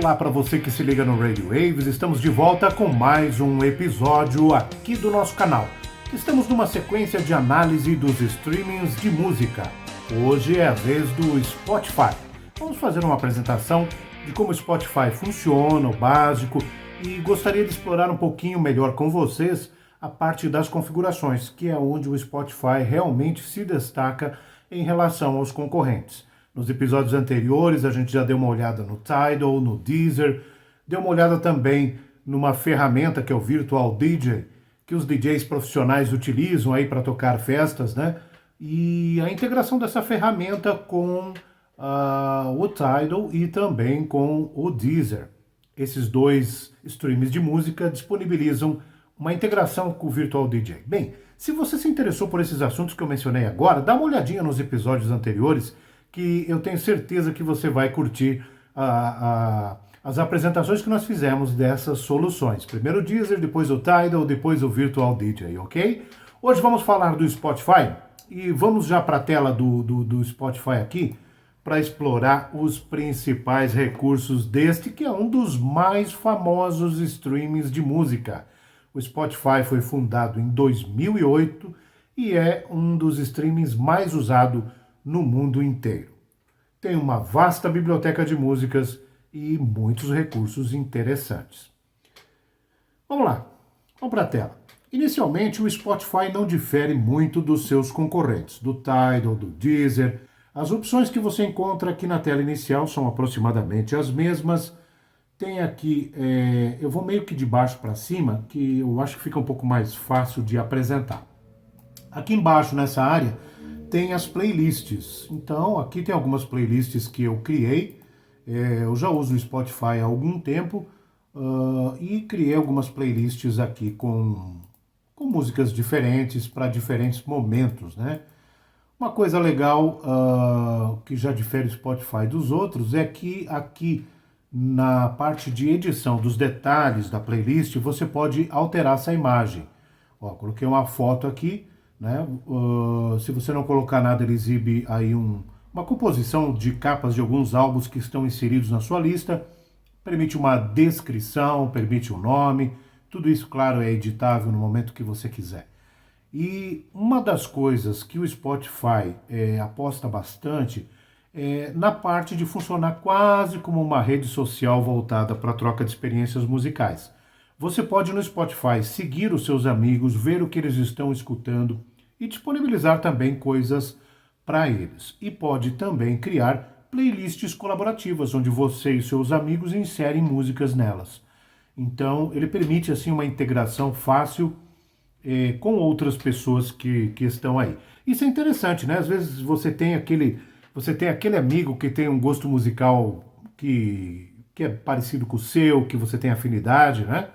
Olá para você que se liga no Radio Waves, estamos de volta com mais um episódio aqui do nosso canal. Estamos numa sequência de análise dos streamings de música. Hoje é a vez do Spotify. Vamos fazer uma apresentação de como o Spotify funciona, o básico, e gostaria de explorar um pouquinho melhor com vocês a parte das configurações, que é onde o Spotify realmente se destaca em relação aos concorrentes. Nos episódios anteriores a gente já deu uma olhada no Tidal, no Deezer, deu uma olhada também numa ferramenta que é o Virtual DJ, que os DJs profissionais utilizam aí para tocar festas, né? E a integração dessa ferramenta com o Tidal e também com o Deezer. Esses dois streams de música disponibilizam uma integração com o Virtual DJ. Bem, se você se interessou por esses assuntos que eu mencionei agora, dá uma olhadinha nos episódios anteriores, que eu tenho certeza que você vai curtir as apresentações que nós fizemos dessas soluções. Primeiro o Deezer, depois o Tidal, depois o Virtual DJ, ok? Hoje vamos falar do Spotify e vamos já para a tela do Spotify aqui para explorar os principais recursos deste, que é um dos mais famosos streamings de música. O Spotify foi fundado em 2008 e é um dos streamings mais usados no mundo inteiro. Tem uma vasta biblioteca de músicas e muitos recursos interessantes. Vamos lá, vamos para a tela. Inicialmente, o Spotify não difere muito dos seus concorrentes, do Tidal, do Deezer. As opções que você encontra aqui na tela inicial são aproximadamente as mesmas. Tem aqui, eu vou meio que de baixo para cima, que eu acho que fica um pouco mais fácil de apresentar. Aqui embaixo, nessa área, tem as playlists. Então, aqui tem algumas playlists que eu criei. Eu já uso o Spotify há algum tempo e criei algumas playlists aqui com músicas diferentes para diferentes momentos, né? Uma coisa legal que já difere o Spotify dos outros é que aqui na parte de edição dos detalhes da playlist você pode alterar essa imagem. Ó, coloquei uma foto aqui, né? Se você não colocar nada, ele exibe aí uma composição de capas de alguns álbuns que estão inseridos na sua lista, permite uma descrição, permite um nome, tudo isso, claro, é editável no momento que você quiser. E uma das coisas que o Spotify aposta bastante é na parte de funcionar quase como uma rede social voltada para a troca de experiências musicais. Você pode no Spotify seguir os seus amigos, ver o que eles estão escutando e disponibilizar também coisas para eles. E pode também criar playlists colaborativas, onde você e seus amigos inserem músicas nelas. Então, ele permite assim uma integração fácil com outras pessoas que estão aí. Isso é interessante, né? Às vezes você tem aquele amigo que tem um gosto musical que é parecido com o seu, que você tem afinidade, né?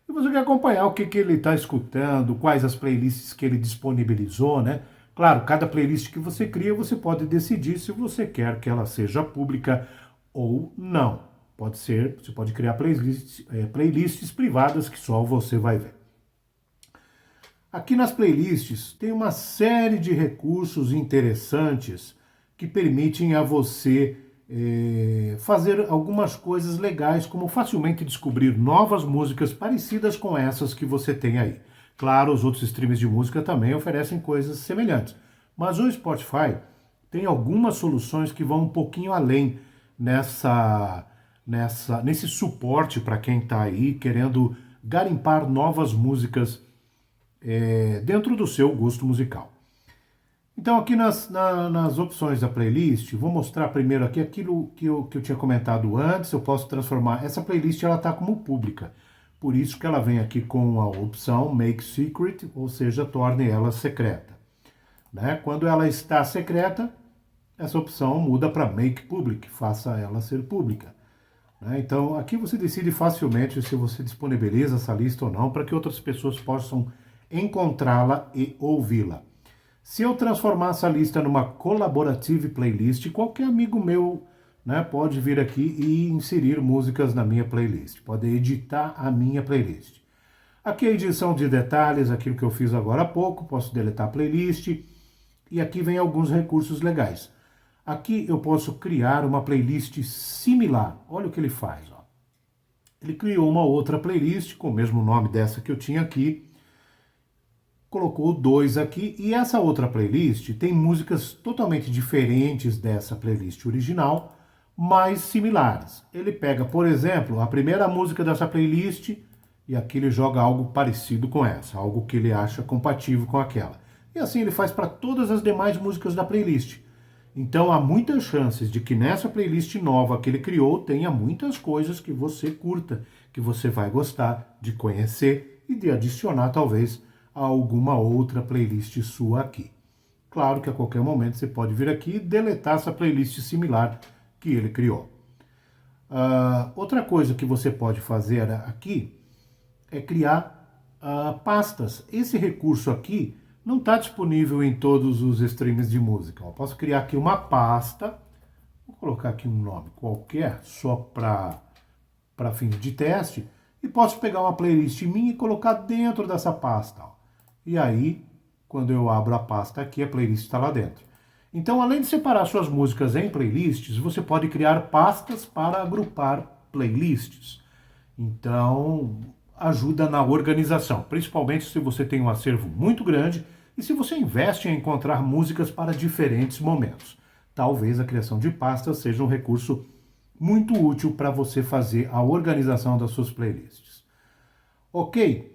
E você quer acompanhar o que ele está escutando, quais as playlists que ele disponibilizou, né? Claro, cada playlist que você cria, você pode decidir se você quer que ela seja pública ou não. Pode ser, você pode criar playlists privadas que só você vai ver. Aqui nas playlists tem uma série de recursos interessantes que permitem a você fazer algumas coisas legais, como facilmente descobrir novas músicas parecidas com essas que você tem aí. Claro, os outros streams de música também oferecem coisas semelhantes, mas o Spotify tem algumas soluções que vão um pouquinho além nesse suporte para quem está aí querendo garimpar novas músicas dentro do seu gosto musical. Então aqui nas opções da playlist, vou mostrar primeiro aqui aquilo que eu tinha comentado antes. Eu posso transformar, essa playlist ela está como pública, por isso que ela vem aqui com a opção Make Secret, ou seja, torne ela secreta. Né? Quando ela está secreta, essa opção muda para Make Public, faça ela ser pública. Né? Então aqui você decide facilmente se você disponibiliza essa lista ou não, para que outras pessoas possam encontrá-la e ouvi-la. Se eu transformar essa lista numa collaborative playlist, qualquer amigo meu, né, pode vir aqui e inserir músicas na minha playlist, pode editar a minha playlist. Aqui a edição de detalhes, aquilo que eu fiz agora há pouco, posso deletar a playlist, e aqui vem alguns recursos legais. Aqui eu posso criar uma playlist similar, olha o que ele faz. Ó. ele criou uma outra playlist com o mesmo nome dessa que eu tinha aqui, colocou 2 aqui, e essa outra playlist tem músicas totalmente diferentes dessa playlist original, mas similares. Ele pega, por exemplo, a primeira música dessa playlist e aqui ele joga algo parecido com essa, algo que ele acha compatível com aquela. E assim ele faz para todas as demais músicas da playlist. Então há muitas chances de que nessa playlist nova que ele criou tenha muitas coisas que você curta, que você vai gostar de conhecer e de adicionar talvez a alguma outra playlist sua aqui. Claro que a qualquer momento você pode vir aqui e deletar essa playlist similar que ele criou. Outra coisa que você pode fazer aqui é criar pastas. Esse recurso aqui não está disponível em todos os streams de música. Eu posso criar aqui uma pasta, vou colocar aqui um nome qualquer, só para fins de teste, e posso pegar uma playlist minha e colocar dentro dessa pasta. E aí, quando eu abro a pasta aqui, a playlist está lá dentro. Então, além de separar suas músicas em playlists, você pode criar pastas para agrupar playlists. Então, ajuda na organização, principalmente se você tem um acervo muito grande e se você investe em encontrar músicas para diferentes momentos. Talvez a criação de pastas seja um recurso muito útil para você fazer a organização das suas playlists. Ok?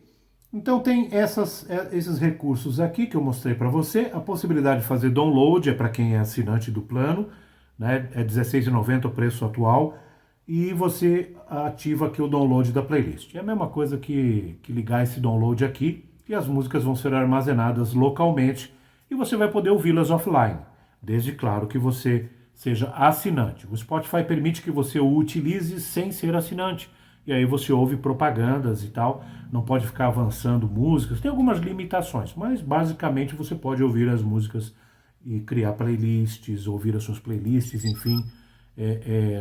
Então tem esses recursos aqui que eu mostrei para você. A possibilidade de fazer download é para quem é assinante do plano, né? É R$16,90 o preço atual. E você ativa aqui o download da playlist. É a mesma coisa que ligar esse download aqui e as músicas vão ser armazenadas localmente e você vai poder ouvi-las offline, desde, claro, que você seja assinante. O Spotify permite que você o utilize sem ser assinante e aí você ouve propagandas e tal, não pode ficar avançando músicas, tem algumas limitações, mas basicamente você pode ouvir as músicas e criar playlists, ouvir as suas playlists, enfim.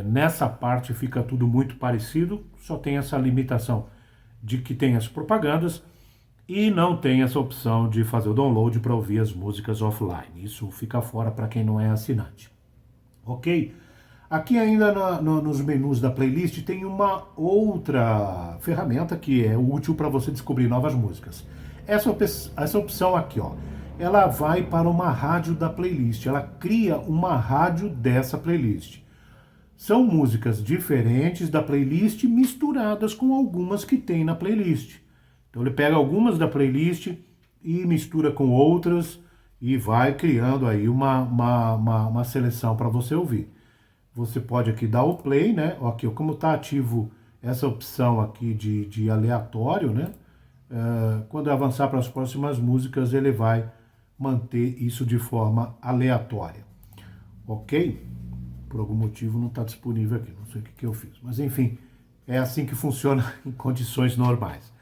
Nessa parte fica tudo muito parecido, só tem essa limitação de que tem as propagandas e não tem essa opção de fazer o download para ouvir as músicas offline. Isso fica fora para quem não é assinante. Ok? Aqui ainda nos menus da playlist tem uma outra ferramenta que é útil para você descobrir novas músicas. Essa opção aqui, ó, ela vai para uma rádio da playlist, ela cria uma rádio dessa playlist. São músicas diferentes da playlist misturadas com algumas que tem na playlist. Então ele pega algumas da playlist e mistura com outras e vai criando aí uma seleção para você ouvir. Você pode aqui dar o play, né? Aqui, como está ativo essa opção aqui de aleatório, né? Quando eu avançar para as próximas músicas, ele vai manter isso de forma aleatória. Ok? Por algum motivo não está disponível aqui, não sei o que eu fiz. Mas enfim, é assim que funciona em condições normais.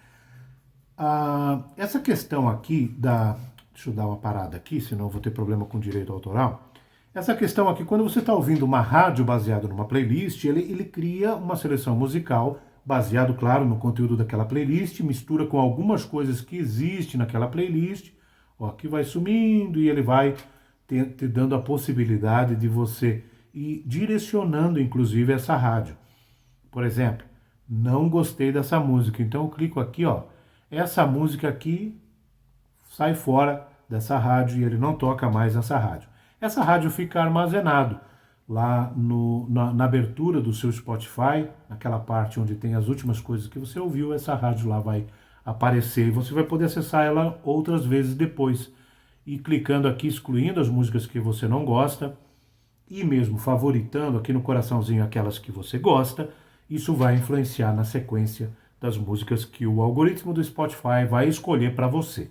Essa questão aqui deixa eu dar uma parada aqui, senão eu vou ter problema com direito autoral. Essa questão aqui, quando você está ouvindo uma rádio baseada numa playlist, ele cria uma seleção musical baseado, claro, no conteúdo daquela playlist, mistura com algumas coisas que existem naquela playlist. Ó, aqui vai sumindo e ele vai te dando a possibilidade de você ir direcionando, inclusive, essa rádio. Por exemplo, não gostei dessa música, então eu clico aqui, ó, essa música aqui sai fora dessa rádio e ele não toca mais nessa rádio. Essa rádio fica armazenado lá na abertura do seu Spotify, naquela parte onde tem as últimas coisas que você ouviu, essa rádio lá vai aparecer e você vai poder acessar ela outras vezes depois. E clicando aqui, excluindo as músicas que você não gosta e mesmo favoritando aqui no coraçãozinho aquelas que você gosta, isso vai influenciar na sequência das músicas que o algoritmo do Spotify vai escolher para você.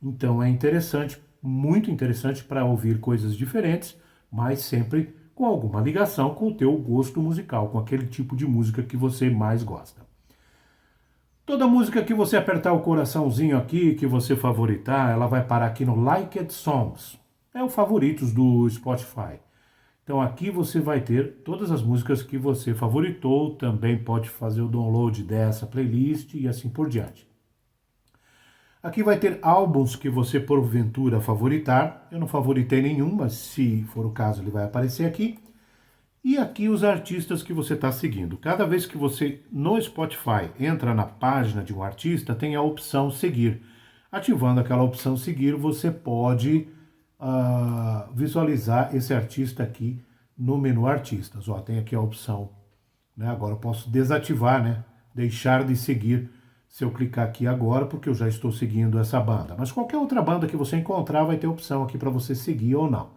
Então é interessante, muito interessante para ouvir coisas diferentes, mas sempre com alguma ligação com o teu gosto musical, com aquele tipo de música que você mais gosta. Toda música que você apertar o coraçãozinho aqui, que você favoritar, ela vai parar aqui no Liked Songs. É o favoritos do Spotify. Então aqui você vai ter todas as músicas que você favoritou, também pode fazer o download dessa playlist e assim por diante. Aqui vai ter álbuns que você porventura favoritar. Eu não favoritei nenhum, mas se for o caso ele vai aparecer aqui. E aqui os artistas que você está seguindo. Cada vez que você no Spotify entra na página de um artista, tem a opção seguir. Ativando aquela opção seguir, você pode visualizar esse artista aqui no menu artistas. Ó, tem aqui a opção, né? Agora eu posso desativar, né? Deixar de seguir se eu clicar aqui agora, porque eu já estou seguindo essa banda. Mas qualquer outra banda que você encontrar vai ter opção aqui para você seguir ou não.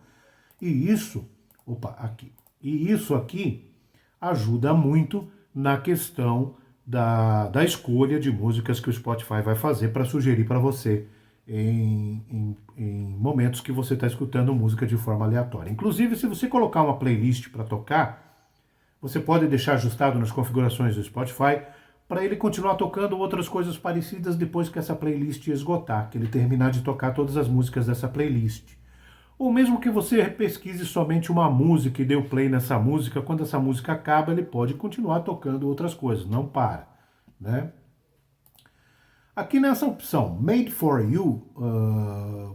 E isso, aqui. E isso aqui ajuda muito na questão da escolha de músicas que o Spotify vai fazer para sugerir para você em momentos que você está escutando música de forma aleatória. Inclusive, se você colocar uma playlist para tocar, você pode deixar ajustado nas configurações do Spotify para ele continuar tocando outras coisas parecidas depois que essa playlist esgotar, que ele terminar de tocar todas as músicas dessa playlist. Ou mesmo que você pesquise somente uma música e dê o play nessa música, quando essa música acaba, ele pode continuar tocando outras coisas, não para, né? Aqui nessa opção, Made for You,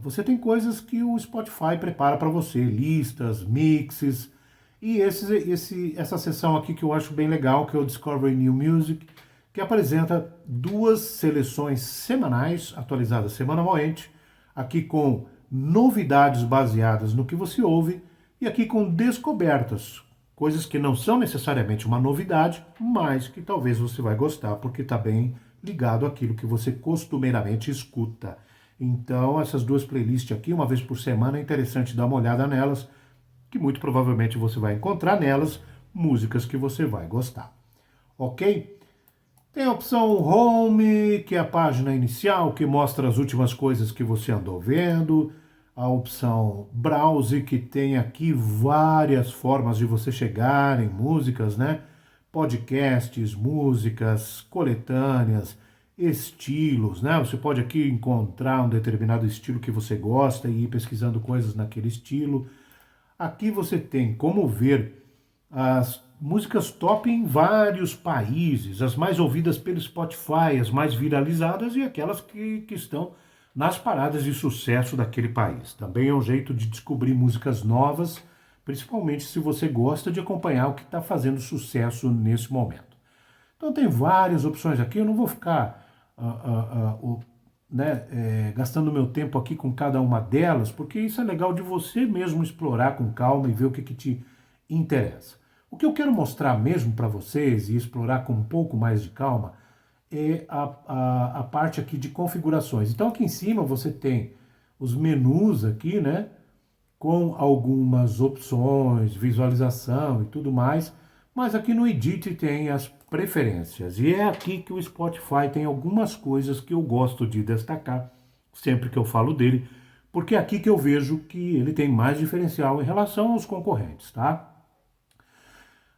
você tem coisas que o Spotify prepara para você, listas, mixes, e essa seção aqui que eu acho bem legal, que é o Discovery New Music, que apresenta 2 seleções semanais, atualizadas semanalmente, aqui com novidades baseadas no que você ouve, e aqui com descobertas, coisas que não são necessariamente uma novidade, mas que talvez você vai gostar, porque está bem ligado àquilo que você costumeiramente escuta. Então, essas 2 playlists aqui, uma vez por semana, é interessante dar uma olhada nelas, que muito provavelmente você vai encontrar nelas músicas que você vai gostar. Ok? Tem a opção Home, que é a página inicial, que mostra as últimas coisas que você andou vendo. A opção Browse, que tem aqui várias formas de você chegar em músicas, né? Podcasts, músicas, coletâneas, estilos, né? Você pode aqui encontrar um determinado estilo que você gosta e ir pesquisando coisas naquele estilo. Aqui você tem como ver as músicas top em vários países, as mais ouvidas pelo Spotify, as mais viralizadas e aquelas que estão nas paradas de sucesso daquele país. Também é um jeito de descobrir músicas novas, principalmente se você gosta de acompanhar o que está fazendo sucesso nesse momento. Então tem várias opções aqui, eu não vou ficar gastando meu tempo aqui com cada uma delas, porque isso é legal de você mesmo explorar com calma e ver o que te interessa. O que eu quero mostrar mesmo para vocês e explorar com um pouco mais de calma é a parte aqui de configurações. Então aqui em cima você tem os menus aqui, né? Com algumas opções, visualização e tudo mais. Mas aqui no Edit tem as preferências. E é aqui que o Spotify tem algumas coisas que eu gosto de destacar sempre que eu falo dele, porque é aqui que eu vejo que ele tem mais diferencial em relação aos concorrentes, tá?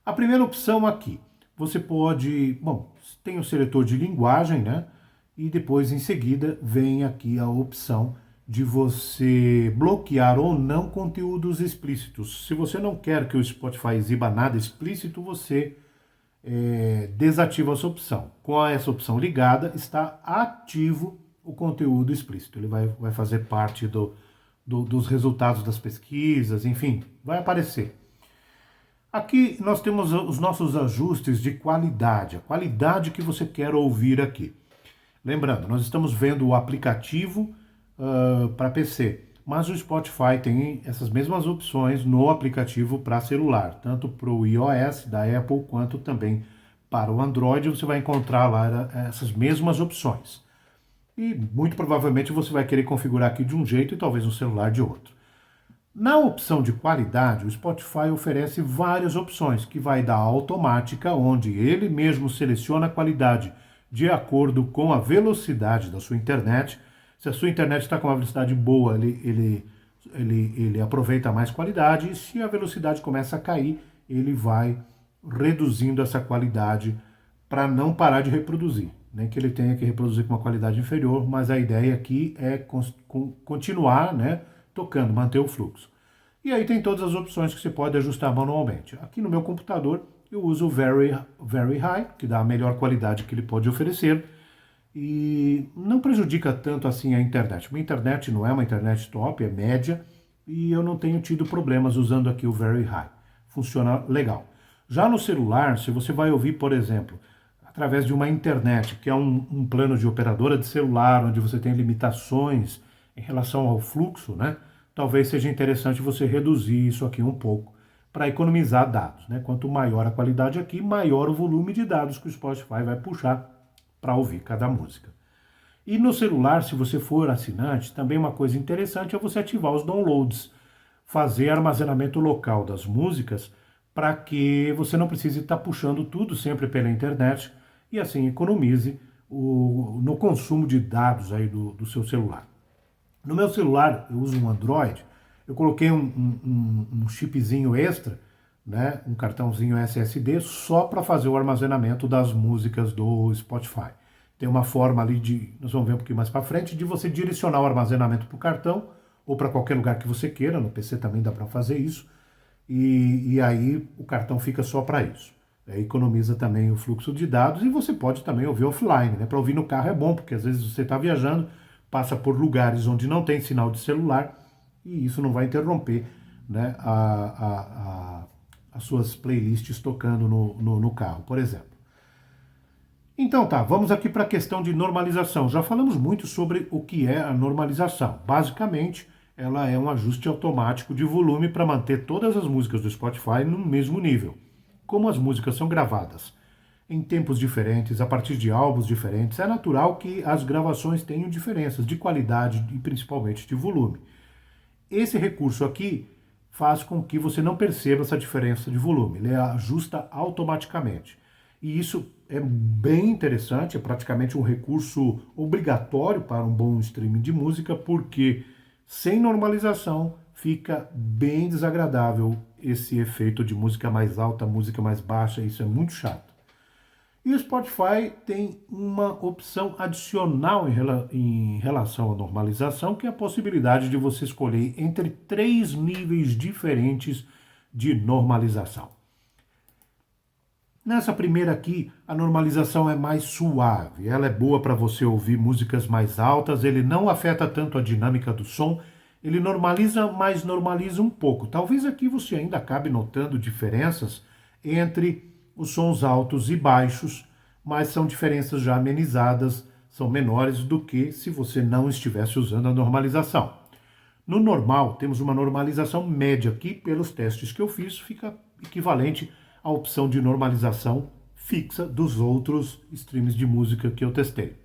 A primeira opção aqui, você pode, tem o seletor de linguagem, né? E depois em seguida vem aqui a opção de você bloquear ou não conteúdos explícitos. Se você não quer que o Spotify exiba nada explícito, você desativa essa opção. Com essa opção ligada, está ativo o conteúdo explícito. Ele vai fazer parte dos resultados das pesquisas, enfim, vai aparecer. Aqui nós temos os nossos ajustes de qualidade, a qualidade que você quer ouvir aqui. Lembrando, nós estamos vendo o aplicativo para PC, mas o Spotify tem essas mesmas opções no aplicativo para celular, tanto para o iOS da Apple quanto também para o Android, você vai encontrar lá essas mesmas opções. E muito provavelmente você vai querer configurar aqui de um jeito e talvez no celular de outro. Na opção de qualidade, o Spotify oferece várias opções, que vai da automática, onde ele mesmo seleciona a qualidade de acordo com a velocidade da sua internet. Se a sua internet está com uma velocidade boa, ele aproveita mais qualidade, e se a velocidade começa a cair, ele vai reduzindo essa qualidade para não parar de reproduzir. Nem que ele tenha que reproduzir com uma qualidade inferior, mas a ideia aqui é continuar, né, tocando, manter o fluxo. E aí tem todas as opções que você pode ajustar manualmente. Aqui no meu computador eu uso o Very High, que dá a melhor qualidade que ele pode oferecer e não prejudica tanto assim a internet. Minha internet não é uma internet top, é média, e eu não tenho tido problemas usando aqui o Very High. funciona legal. Já no celular, se você vai ouvir, por exemplo, através de uma internet, que é um plano de operadora de celular, onde você tem limitações em relação ao fluxo, né? Talvez seja interessante você reduzir isso aqui um pouco para economizar dados, né? Quanto maior a qualidade aqui, maior o volume de dados que o Spotify vai puxar para ouvir cada música. E no celular, se você for assinante, também uma coisa interessante é você ativar os downloads, fazer armazenamento local das músicas para que você não precise estar puxando tudo sempre pela internet e assim economize no consumo de dados aí do seu celular. No meu celular, eu uso um Android, eu coloquei um chipzinho extra, né, um cartãozinho SSD, só para fazer o armazenamento das músicas do Spotify. Tem uma forma ali nós vamos ver um pouquinho mais para frente, de você direcionar o armazenamento para o cartão ou para qualquer lugar que você queira, no PC também dá para fazer isso, e aí o cartão fica só para isso. Economiza também o fluxo de dados e você pode também ouvir offline, né? Para ouvir no carro é bom, porque às vezes você está viajando, passa por lugares onde não tem sinal de celular e isso não vai interromper, né, as suas playlists tocando no carro, por exemplo. Então tá, vamos aqui para a questão de normalização. Já falamos muito sobre o que é a normalização. Basicamente, ela é um ajuste automático de volume para manter todas as músicas do Spotify no mesmo nível. Como as músicas são gravadas em tempos diferentes, a partir de álbuns diferentes, é natural que as gravações tenham diferenças de qualidade e principalmente de volume. Esse recurso aqui faz com que você não perceba essa diferença de volume, ele ajusta automaticamente. E isso é bem interessante, é praticamente um recurso obrigatório para um bom streaming de música, porque sem normalização fica bem desagradável esse efeito de música mais alta, música mais baixa, isso é muito chato. E o Spotify tem uma opção adicional em relação à normalização, que é a possibilidade de você escolher entre 3 níveis diferentes de normalização. Nessa primeira aqui, a normalização é mais suave, ela é boa para você ouvir músicas mais altas, ele não afeta tanto a dinâmica do som, ele normaliza, mas normaliza um pouco. Talvez aqui você ainda acabe notando diferenças entre os sons altos e baixos, mas são diferenças já amenizadas, são menores do que se você não estivesse usando a normalização. No normal, temos uma normalização média aqui, pelos testes que eu fiz, fica equivalente à opção de normalização fixa dos outros streams de música que eu testei.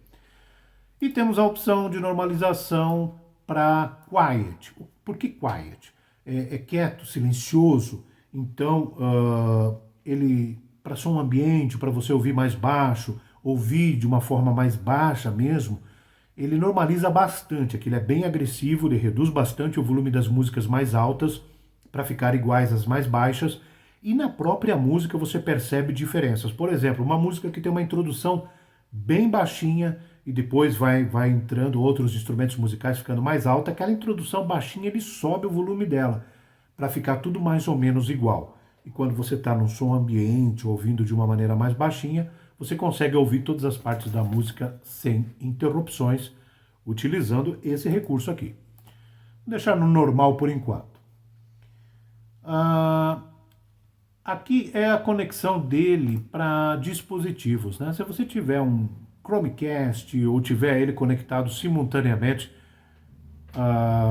E temos a opção de normalização para quiet. Por que quiet? É quieto, silencioso, então ele, para som ambiente, para você ouvir mais baixo, ouvir de uma forma mais baixa mesmo, ele normaliza bastante, aquilo é bem agressivo, ele reduz bastante o volume das músicas mais altas para ficar iguais às mais baixas, e na própria música você percebe diferenças. Por exemplo, uma música que tem uma introdução bem baixinha e depois vai entrando outros instrumentos musicais ficando mais alta, aquela introdução baixinha ele sobe o volume dela para ficar tudo mais ou menos igual. E quando você está num som ambiente, ouvindo de uma maneira mais baixinha, você consegue ouvir todas as partes da música sem interrupções, utilizando esse recurso aqui. Vou deixar no normal por enquanto. Aqui é a conexão dele para dispositivos, né? Se você tiver um Chromecast ou tiver ele conectado simultaneamente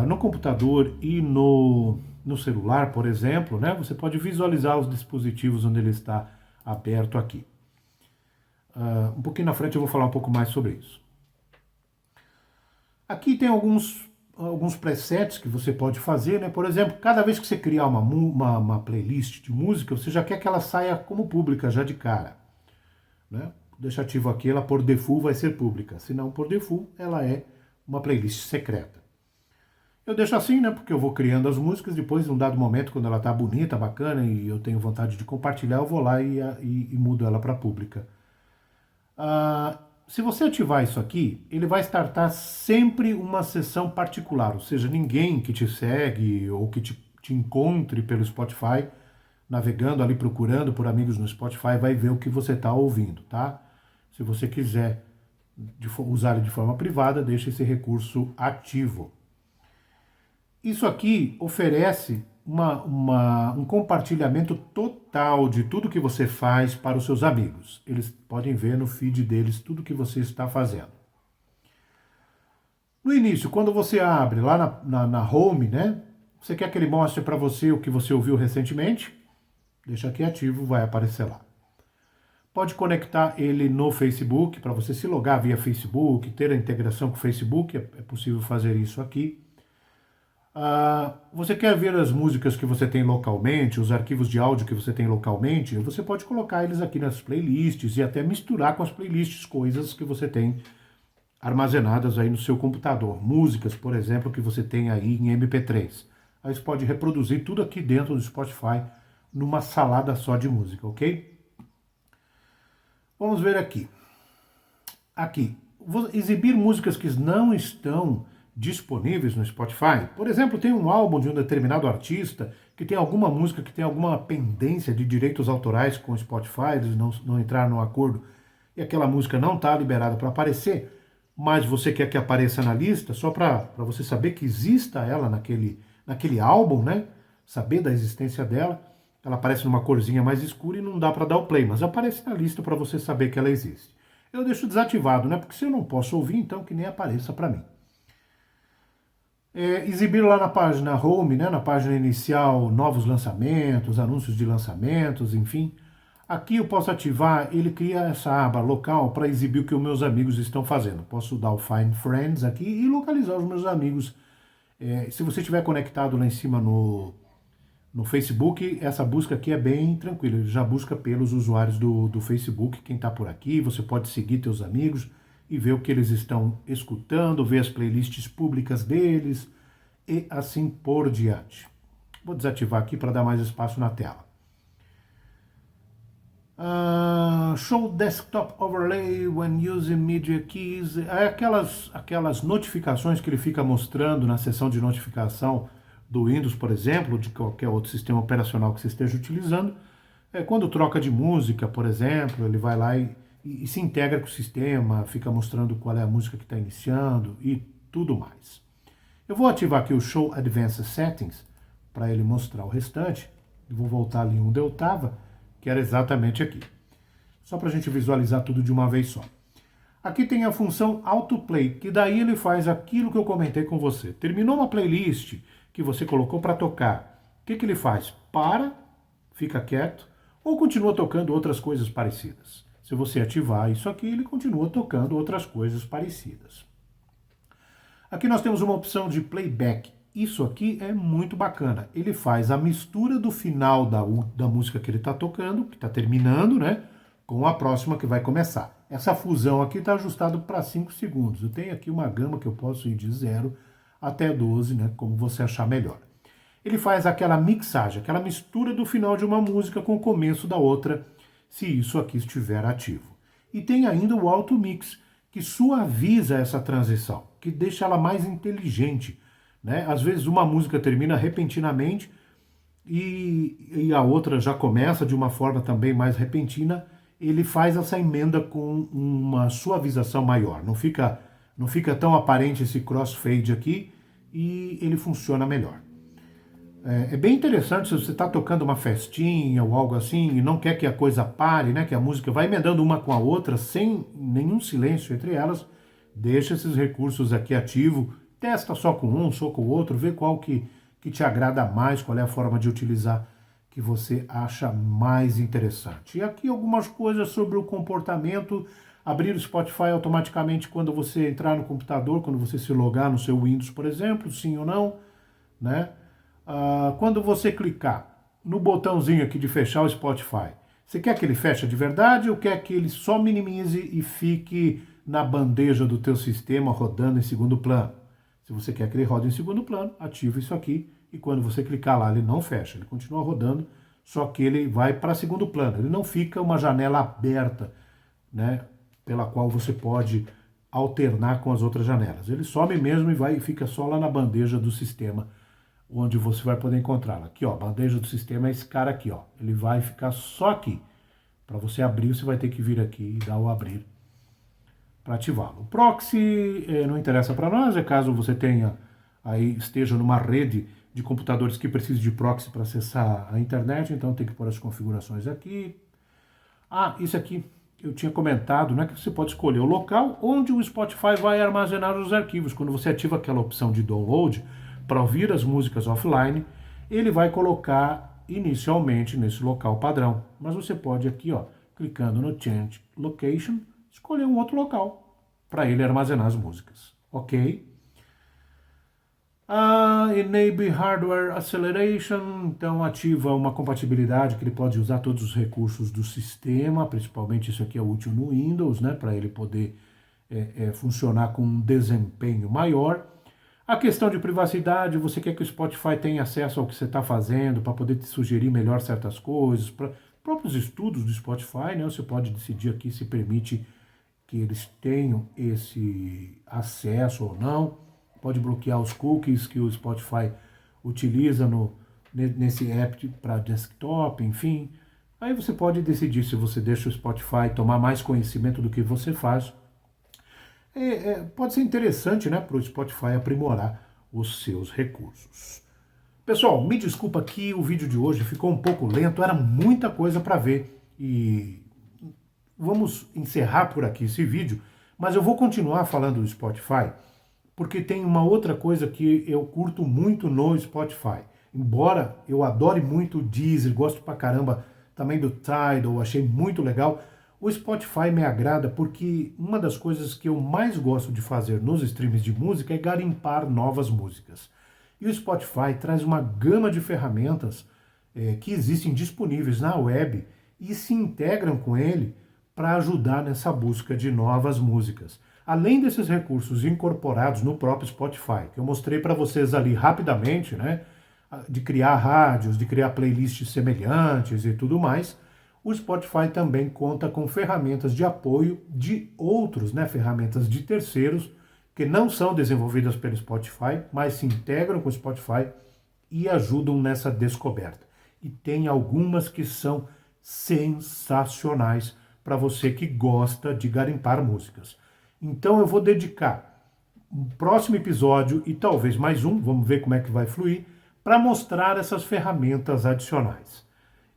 no computador e no celular, por exemplo, né? Você pode visualizar os dispositivos onde ele está aberto aqui. Um pouquinho na frente eu vou falar um pouco mais sobre isso. Aqui tem alguns presets que você pode fazer, né? Por exemplo, cada vez que você criar uma playlist de música, você já quer que ela saia como pública já de cara, né? Deixa ativo aqui, ela por default vai ser pública, se não por default ela é uma playlist secreta. Eu deixo assim, né? Porque eu vou criando as músicas, depois num dado momento, quando ela tá bonita, bacana e eu tenho vontade de compartilhar, eu vou lá e mudo ela para pública. Se você ativar isso aqui, ele vai startar sempre uma sessão particular, ou seja, ninguém que te segue ou que te encontre pelo Spotify, navegando ali, procurando por amigos no Spotify, vai ver o que você está ouvindo, tá? Se você quiser usar ele de forma privada, deixe esse recurso ativo. Isso aqui oferece um compartilhamento total de tudo que você faz para os seus amigos. Eles podem ver no feed deles tudo que você está fazendo. No início, quando você abre lá na home, né? Você quer que ele mostre para você o que você ouviu recentemente? Deixa aqui ativo, vai aparecer lá. Pode conectar ele no Facebook, para você se logar via Facebook, ter a integração com o Facebook, é possível fazer isso aqui. Você quer ver as músicas que você tem localmente, os arquivos de áudio que você tem localmente, você pode colocar eles aqui nas playlists e até misturar com as playlists coisas que você tem armazenadas aí no seu computador. Músicas, por exemplo, que você tem aí em MP3. Aí você pode reproduzir tudo aqui dentro do Spotify numa salada só de música, ok? Vamos ver aqui. Aqui, vou exibir músicas que não estão disponíveis no Spotify. Por exemplo, tem um álbum de um determinado artista que tem alguma música que tem alguma pendência de direitos autorais com o Spotify, eles não entraram no acordo e aquela música não está liberada para aparecer, mas você quer que apareça na lista só para você saber que exista ela naquele álbum, né? Saber da existência dela. Ela aparece numa corzinha mais escura e não dá para dar o play, mas aparece na lista para você saber que ela existe. Eu deixo desativado, né? Porque se eu não posso ouvir, então que nem apareça para mim. Exibir lá na página home, né? Na página inicial, novos lançamentos, anúncios de lançamentos, enfim. Aqui eu posso ativar, ele cria essa aba local para exibir o que os meus amigos estão fazendo. Posso dar o Find Friends aqui e localizar os meus amigos. Se você estiver conectado lá em cima no Facebook, essa busca aqui é bem tranquila. Ele já busca pelos usuários do Facebook, quem está por aqui. Você pode seguir teus amigos e ver o que eles estão escutando, ver as playlists públicas deles e assim por diante. Vou desativar aqui para dar mais espaço na tela. Show Desktop Overlay when using Media Keys. É aquelas notificações que ele fica mostrando na seção de notificação do Windows, por exemplo, de qualquer outro sistema operacional que você esteja utilizando. Quando troca de música, por exemplo, ele vai lá e se integra com o sistema, fica mostrando qual é a música que está iniciando e tudo mais. Eu vou ativar aqui o Show Advanced Settings para ele mostrar o restante. Eu vou voltar ali onde eu estava, que era exatamente aqui. Só para a gente visualizar tudo de uma vez só. Aqui tem a função Autoplay, que daí ele faz aquilo que eu comentei com você. Terminou uma playlist que você colocou para tocar. O que ele faz? Para, fica quieto, ou continua tocando outras coisas parecidas. Se você ativar isso aqui, ele continua tocando outras coisas parecidas. Aqui nós temos uma opção de playback. Isso aqui é muito bacana. Ele faz a mistura do final da música que ele está tocando, que está terminando, né? Com a próxima que vai começar. Essa fusão aqui está ajustado para 5 segundos. Eu tenho aqui uma gama que eu posso ir de 0 até 12, né? Como você achar melhor. Ele faz aquela mixagem, aquela mistura do final de uma música com o começo da outra, se isso aqui estiver ativo. E tem ainda o Auto Mix, que suaviza essa transição, que deixa ela mais inteligente, né? Às vezes uma música termina repentinamente e a outra já começa de uma forma também mais repentina. Ele faz essa emenda com uma suavização maior. Não fica tão aparente esse crossfade aqui e ele funciona melhor. É bem interessante se você está tocando uma festinha ou algo assim e não quer que a coisa pare, né? Que a música vai emendando uma com a outra sem nenhum silêncio entre elas. Deixa esses recursos aqui ativo. Testa só com um, só com o outro, vê qual que te agrada mais, qual é a forma de utilizar que você acha mais interessante. E aqui algumas coisas sobre o comportamento. Abrir o Spotify automaticamente quando você entrar no computador, quando você se logar no seu Windows, por exemplo, sim ou não, né? Quando você clicar no botãozinho aqui de fechar o Spotify, você quer que ele feche de verdade ou quer que ele só minimize e fique na bandeja do teu sistema rodando em segundo plano? Se você quer que ele rode em segundo plano, ativa isso aqui e quando você clicar lá ele não fecha, ele continua rodando, só que ele vai para segundo plano, ele não fica uma janela aberta, né, pela qual você pode alternar com as outras janelas. Ele some mesmo e fica só lá na bandeja do sistema, onde você vai poder encontrá-la. Aqui, ó, a bandeja do sistema é esse cara aqui, ó. Ele vai ficar só aqui. Para você abrir, você vai ter que vir aqui e dar o abrir para ativá-lo. O proxy não interessa para nós, é caso você esteja numa rede de computadores que precisam de proxy para acessar a internet, então tem que pôr as configurações aqui. Isso aqui eu tinha comentado, né, que você pode escolher o local onde o Spotify vai armazenar os arquivos. Quando você ativa aquela opção de download para ouvir as músicas offline, ele vai colocar inicialmente nesse local padrão. Mas você pode aqui, clicando no Change Location, escolher um outro local para ele armazenar as músicas. Ok? Enable Hardware Acceleration, então ativa uma compatibilidade que ele pode usar todos os recursos do sistema, principalmente isso aqui é útil no Windows, né, para ele poder funcionar com um desempenho maior. A questão de privacidade, você quer que o Spotify tenha acesso ao que você está fazendo, para poder te sugerir melhor certas coisas, para próprios estudos do Spotify, né, você pode decidir aqui se permite que eles tenham esse acesso ou não. Pode bloquear os cookies que o Spotify utiliza nesse app para desktop, enfim. Aí você pode decidir se você deixa o Spotify tomar mais conhecimento do que você faz. Pode ser interessante, né, para o Spotify aprimorar os seus recursos. Pessoal, me desculpa que o vídeo de hoje ficou um pouco lento, era muita coisa para ver. E vamos encerrar por aqui esse vídeo, mas eu vou continuar falando do Spotify, porque tem uma outra coisa que eu curto muito no Spotify. Embora eu adore muito o Deezer, gosto pra caramba também do Tidal, achei muito legal, o Spotify me agrada porque uma das coisas que eu mais gosto de fazer nos streams de música é garimpar novas músicas. E o Spotify traz uma gama de ferramentas que existem disponíveis na web e se integram com ele para ajudar nessa busca de novas músicas. Além desses recursos incorporados no próprio Spotify, que eu mostrei para vocês ali rapidamente, né, de criar rádios, de criar playlists semelhantes e tudo mais, o Spotify também conta com ferramentas de apoio de outros, né, ferramentas de terceiros, que não são desenvolvidas pelo Spotify, mas se integram com o Spotify e ajudam nessa descoberta. E tem algumas que são sensacionais para você que gosta de garimpar músicas. Então eu vou dedicar um próximo episódio e talvez mais um, vamos ver como é que vai fluir, para mostrar essas ferramentas adicionais.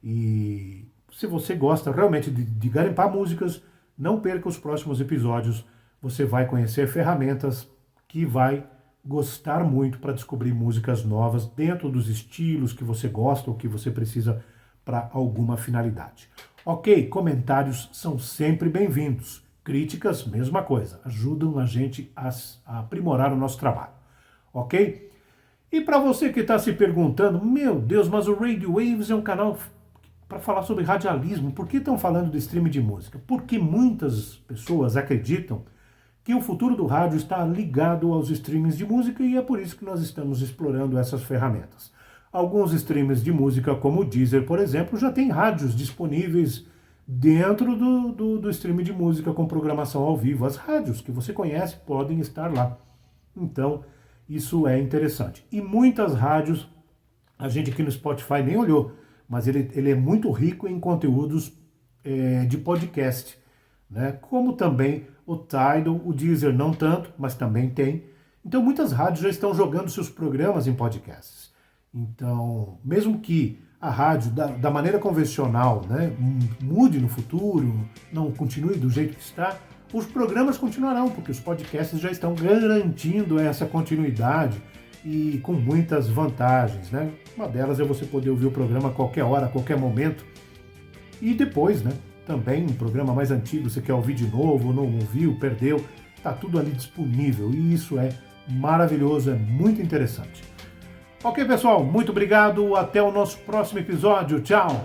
E se você gosta realmente de garimpar músicas, não perca os próximos episódios, você vai conhecer ferramentas que vai gostar muito para descobrir músicas novas dentro dos estilos que você gosta ou que você precisa para alguma finalidade. Ok, comentários são sempre bem-vindos. Críticas, mesma coisa, ajudam a gente a aprimorar o nosso trabalho, ok? E para você que está se perguntando, meu Deus, mas o Radio Waves é um canal para falar sobre radialismo, por que estão falando de streaming de música? Porque muitas pessoas acreditam que o futuro do rádio está ligado aos streamings de música e é por isso que nós estamos explorando essas ferramentas. Alguns streamers de música, como o Deezer, por exemplo, já têm rádios disponíveis dentro do streaming de música com programação ao vivo. As rádios que você conhece podem estar lá. Então, isso é interessante. E muitas rádios, a gente aqui no Spotify nem olhou, mas ele é muito rico em conteúdos de podcast, né? Como também o Tidal, o Deezer não tanto, mas também tem. Então, muitas rádios já estão jogando seus programas em podcasts. Então, mesmo que a rádio, da maneira convencional, né, mude no futuro, não continue do jeito que está, os programas continuarão, porque os podcasts já estão garantindo essa continuidade e com muitas vantagens, né? Uma delas é você poder ouvir o programa a qualquer hora, a qualquer momento. E depois, né, também um programa mais antigo, você quer ouvir de novo, não ouviu, perdeu, está tudo ali disponível e isso é maravilhoso, é muito interessante. Ok, pessoal, muito obrigado. Até o nosso próximo episódio. Tchau!